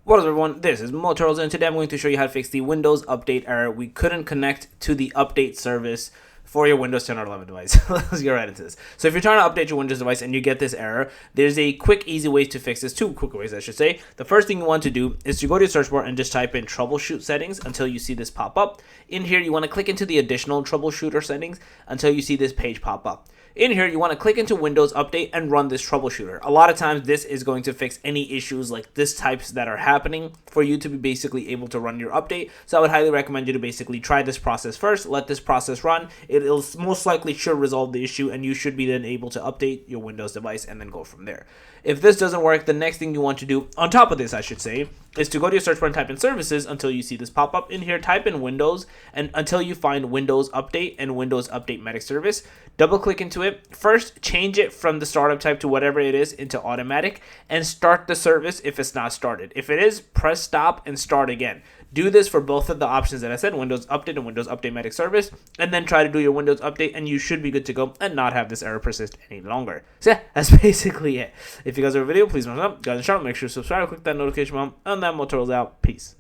What is up, everyone? This is Motorola, and today I'm going to show you how to fix the Windows Update error. We couldn't connect to the update service for your Windows 10 or 11 device. Let's get right into this. So if you're trying to update your Windows device and you get this error, there's a quick, easy way to fix this. Two quick ways, I should say. The first thing you want to do is to go to your search bar and just type in troubleshoot settings until you see this pop up. In here, you want to click into the additional troubleshooter settings until you see this page pop up. In here, you want to click into Windows Update and run this troubleshooter. A lot of times, this is going to fix any issues like this types that are happening for you to be basically able to run your update. So I would highly recommend you to basically try this process first, let this process run. It'll most likely should resolve the issue, and you should be then able to update your Windows device and then go from there. If this doesn't work, the next thing you want to do, on top of this, I should say, is to go to your search bar and type in services until you see this pop up. In here, type in Windows and until you find Windows Update and Windows Update Medic Service. Double click into it. First, change it from the startup type to whatever it is into automatic and start the service if it's not started. If it is, press stop and start again. Do this for both of the options that I said, Windows Update and Windows Update Medic Service, and then try to do your Windows Update and you should be good to go and not have this error persist any longer. So yeah, that's basically it. If you guys have a video, please thumbs up, guys, and make sure to subscribe, click that notification bell, and that Motorola's out. Peace.